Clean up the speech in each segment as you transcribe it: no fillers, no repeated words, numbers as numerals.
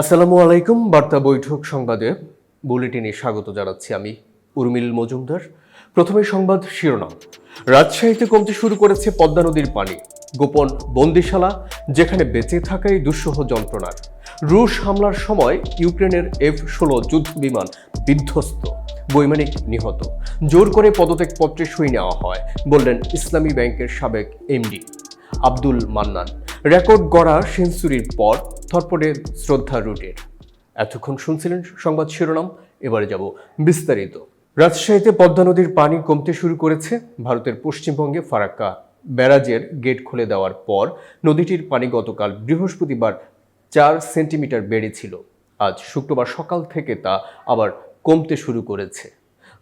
আসসালামু আলাইকুম। বার্তা বৈঠক সংবাদে বুলেটিনে স্বাগত জানাচ্ছি আমি উর্মিল মজুমদার। প্রথমে সংবাদ শিরোনাম। রাজশাহীতে কমতে শুরু করেছে পদ্মা নদীর পানি। গোপন বন্দিশালা, যেখানে বেঁচে থাকাই দুঃসহ যন্ত্রণার। রুশ হামলার সময় ইউক্রেনের F-16 যুদ্ধ বিমান বিধ্বস্ত, বৈমানিক নিহত। জোর করে পদত্যাগপত্রে সই নেওয়া হয়, বললেন ইসলামী ব্যাংকের সাবেক এমডি আব্দুল মান্নান। রেকর্ড গড়া সেঞ্চুরির পর থরপড়ে শ্রদ্ধা রুটের। এতক্ষণ শুনছিলেন সংবাদ শিরোনাম, এবারে যাব বিস্তারিত। রাজশাহীতে পদ্মা নদীর পানি কমতে শুরু করেছে। ভারতের পশ্চিমবঙ্গে ফারাক্কা ব্যারাজের গেট খুলে দেওয়ার পর নদীটির পানি গতকাল বৃহস্পতিবার 4 সেন্টিমিটার বেড়েছিল। আজ শুক্রবার সকাল থেকে তা আবার কমতে শুরু করেছে।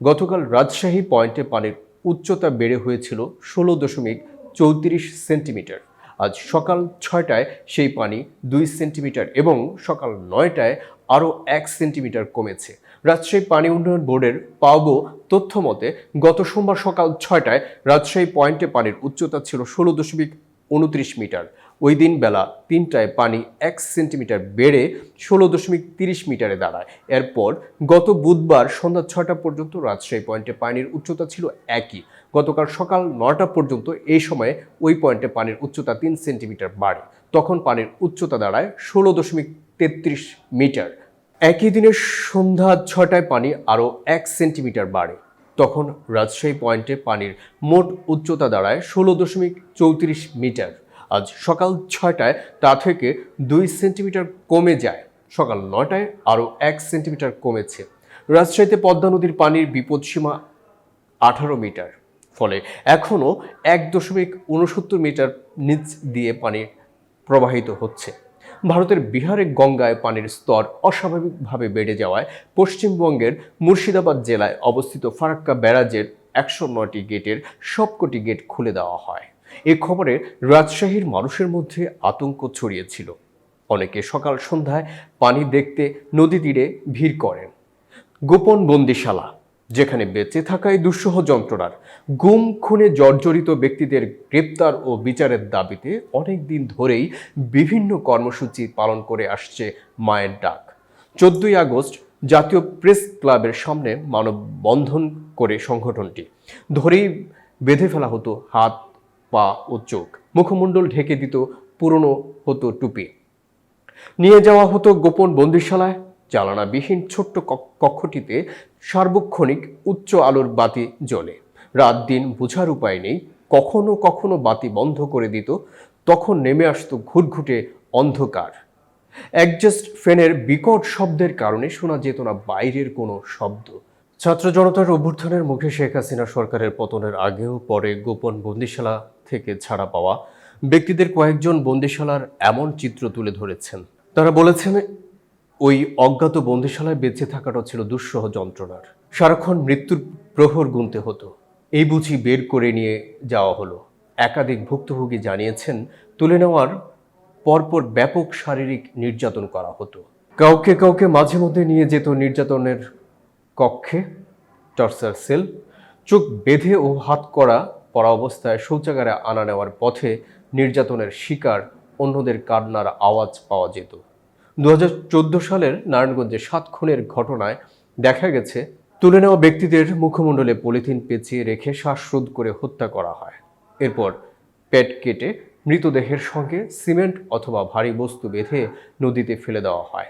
গতকাল রাজশাহী পয়েন্টে পানির উচ্চতা বেড়ে হয়েছিল 16.34 সেন্টিমিটার। আজ সকাল 6টায় সেই পানি 2 সেন্টিমিটার এবং সকাল 9টায় আরও 1 সেন্টিমিটার কমেছে। রাজশাহী পানি উন্নয়ন বোর্ডের পাওয়া তথ্য মতে গত সোমবার সকাল 6টায় রাজশাহী পয়েন্টে পানির উচ্চতা ছিল 16.29 মিটার। ওই দিন বেলা 3টায় পানি 1 সেন্টিমিটার বেড়ে 16.30 মিটারে দাঁড়ায়। এরপর গত বুধবার সন্ধ্যা 6টা পর্যন্ত রাজশাহী পয়েন্টে পানির উচ্চতা ছিল একই। গতকাল সকাল 9টা পর্যন্ত এই সময়ে ওই পয়েন্টে পানির উচ্চতা 3 সেন্টিমিটার বাড়ে। তখন পানির উচ্চতা দাঁড়ায় 16.33 মিটার। একই দিনে সন্ধ্যা 6টায় পানি আরও 1 সেন্টিমিটার বাড়ে। তখন রাজশাহী পয়েন্টে পানির মোট উচ্চতা দাঁড়ায় 16.34 মিটার। আজ সকাল 6টায় তা থেকে 2 সেন্টিমিটার কমে যায়। সকাল 9টায় আরও 1 সেন্টিমিটার কমেছে। রাজশাহীতে পদ্মা নদীর পানির বিপদসীমা 18 মিটার। ফলে এখনও 1.69 মিটার নিচ দিয়ে পানি প্রবাহিত হচ্ছে। ভারতের বিহারে গঙ্গায় পানির স্তর অস্বাভাবিকভাবে বেড়ে যাওয়ায় পশ্চিমবঙ্গের মুর্শিদাবাদ জেলায় অবস্থিত ফারাক্কা ব্যারাজের 109টি গেটের সবকটি গেট খুলে দেওয়া হয়। এ খবরে রাজশাহীর মানুষের মধ্যে আতঙ্ক ছড়িয়েছিল। অনেকে সকাল সন্ধ্যায় পানি দেখতে নদী তীরে ভিড় করেন। গোপন বন্দিশালা, যেখানে বেঁচে থাকাই দুঃসহ যন্ত্রণার। গুম খুনে জর্জরিত ব্যক্তিদের গ্রেপ্তার ও বিচারের দাবিতে অনেক দিন ধরেই বিভিন্ন কর্মসূচি পালন করে আসছে মায়ের ডাক। 14ই আগস্ট জাতীয় প্রেস ক্লাবের সামনে মানববন্ধন করে সংগঠনটি ধরেই বেঁধে ফেলা হতো হাত, পা ও চোখ, মুখমণ্ডল ঢেকে দিত পুরনো হতো টুপি, নিয়ে যাওয়া হতো গোপন বন্দিশালায়। জ্বালানাবিহীন ছোট্ট কক্ষটিতে সার্বক্ষণিক উচ্চ আলোর বাতি জ্বলে। রাত দিন বোঝার উপায় নেই। কখনো কখনো বাতি বন্ধ করে দিত, তখন নেমে আসতো ঘুটঘুটে অন্ধকার। অ্যাডজাস্ট ফ্যানের বিকট শব্দের কারণে শোনা যেত না বাইরের কোনো শব্দ। ছাত্র জনতার অভ্যুত্থানের মুখে শেখ হাসিনা সরকারের পতনের আগেও পরে গোপন বন্দিশালা থেকে ছাড়া পাওয়া ব্যক্তিদের কয়েকজন বন্দিশালার এমন চিত্র তুলে ধরেছেন। তারা বলেছেন, ওই অজ্ঞাত বন্দিশালায় বেঁচে থাকাটা ছিল দুঃসহ যন্ত্রণার। সারাক্ষণ মৃত্যুর প্রহর গুনতে হতো, এই বুঝি বের করে নিয়ে যাওয়া হলো। একাধিক ভুক্তভোগী জানিয়েছেন, তুলে নেওয়ার পরপর ব্যাপক শারীরিক নির্যাতন করা হতো। কাউকে কাউকে মাঝে মধ্যে নিয়ে যেত নির্যাতনের কক্ষে, টর্চার সেল। চোখ বেঁধে ও হাত করা পরা অবস্থায় শৌচাগারে আনা নেওয়ার পথে নির্যাতনের শিকার অন্যদের কান্নার আওয়াজ পাওয়া যেত। 2014 সালের নারায়ণগঞ্জে 7 খুনের ঘটনায় দেখা গেছে, তুলে নেওয়া ব্যক্তিদের মুখমণ্ডলে পলিথিন পেঁচিয়ে রেখে শ্বাসরোধ করে হত্যা করা হয়। এরপর পেট কেটে মৃতদেহের সঙ্গে সিমেন্ট অথবা ভারী বস্তু বেঁধে নদীতে ফেলে দেওয়া হয়।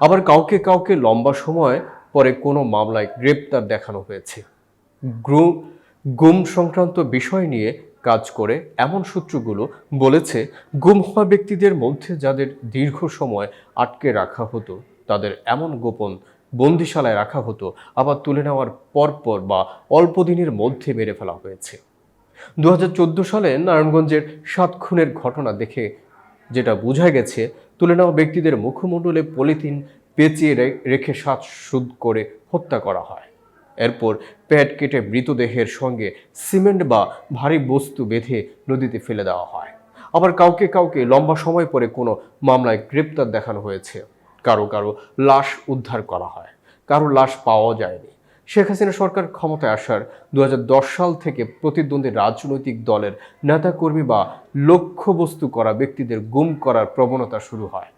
আবার কাউকে কাউকে লম্বা সময় পরে কোনো মামলায় গ্রেপ্তার দেখানো হয়েছে। গুম সংক্রান্ত বিষয় নিয়ে কাজ করে এমন সূত্রগুলো বলেছে, গুম হওয়া ব্যক্তিদের মধ্যে যাদের দীর্ঘ সময় আটকে রাখা হতো তাদের এমন গোপন বন্দিশালায় রাখা হতো, আবার তুলে নেওয়ার পরপর বা অল্প দিনের মধ্যে মেরে ফেলা হয়েছে। 2014 সালে নারায়ণগঞ্জের 7 খুনের ঘটনা দেখে যেটা বোঝা গেছে, তুলে নেওয়া ব্যক্তিদের মুখমণ্ডলে পলিথিন পেঁচিয়ে রেখে শ্বাসরোধ করে হত্যা করা হয়। এরপর পেট কেটে মৃতদেহের সঙ্গে সিমেন্ট বা ভারী বস্তু বেঁধে নদীতে ফেলে দেওয়া হয়। আবার কাউকে কাউকে লম্বা সময় পরে কোনো মামলায় গ্রেপ্তার দেখানো হয়েছে। কারো কারো লাশ উদ্ধার করা হয়, কারো লাশ পাওয়া যায়নি। শেখ হাসিনা সরকার ক্ষমতায় আসার 2010 সাল থেকে প্রতিদ্বন্দ্বী রাজনৈতিক দলের নেতাকর্মী বা লক্ষ্যবস্তু করা ব্যক্তিদের গুম করার প্রবণতা শুরু হয়।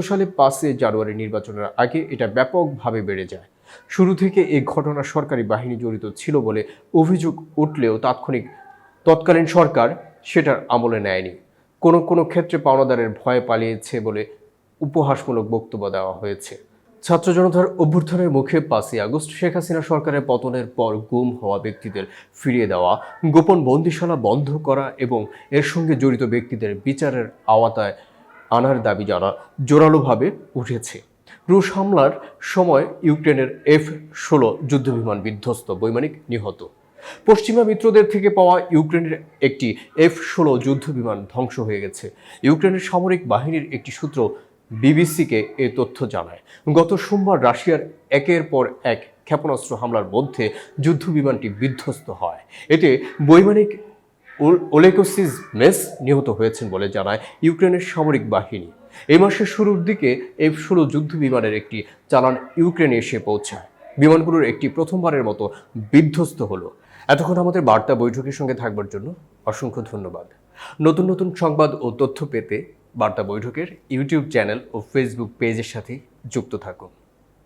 সালে 5 জানুয়ারি নির্বাচনের আগে এটা ব্যাপকভাবে বেড়ে যায়। শুরু থেকে এই ঘটনা সরকারি বাহিনী জড়িত ছিল বলে অভিযোগ উঠলেও তৎকালীন সরকার সেটার আমলে নেয়নি। কোনো কোনো ক্ষেত্রে পাওনাদারের ভয়ে পালিয়েছে বলে উপহাসমূলক বক্তব্য দেওয়া হয়েছে। ছাত্র জনতার অভ্যুত্থানের মুখে 5 আগস্ট শেখ হাসিনা সরকারের পতনের পর গুম হওয়া ব্যক্তিদের ফিরিয়ে দেওয়া, গোপন বন্দিশালা বন্ধ করা এবং এর সঙ্গে জড়িত ব্যক্তিদের বিচারের আওতায় আনার দাবি জোরালোভাবে উঠেছে। রুশ হামলার সময় ইউক্রেনের F-16 যুদ্ধবিমান বিধ্বস্ত, বৈমানিক নিহত। পশ্চিমা মিত্রদের থেকে পাওয়া ইউক্রেনের একটি F-16 যুদ্ধবিমান ধ্বংস হয়ে গেছে। ইউক্রেনের সামরিক বাহিনীর একটি সূত্র বিবিসিকে এ তথ্য জানায়। গত সোমবার রাশিয়ার একের পর এক ক্ষেপণাস্ত্র হামলার মধ্যে যুদ্ধবিমানটি বিধ্বস্ত হয়। এতে বৈমানিক ওলেকসিস মেস নিহত হয়েছেন বলে জানায় ইউক্রেনের সামরিক বাহিনী। এই মাসের শুরুর দিকে F-16 যুদ্ধবিমানের একটি চালান ইউক্রেনে এসে পৌঁছায়। বিমানগুলোর একটি প্রথমবারের মতো বিধ্বস্ত হলো। এতক্ষণ আমাদের বার্তা বৈঠকের সঙ্গে থাকবার জন্য অসংখ্য ধন্যবাদ। নতুন নতুন সংবাদ ও তথ্য পেতে বার্তা বৈঠকের ইউটিউব চ্যানেল ও ফেসবুক পেজের সাথে যুক্ত থাকুন।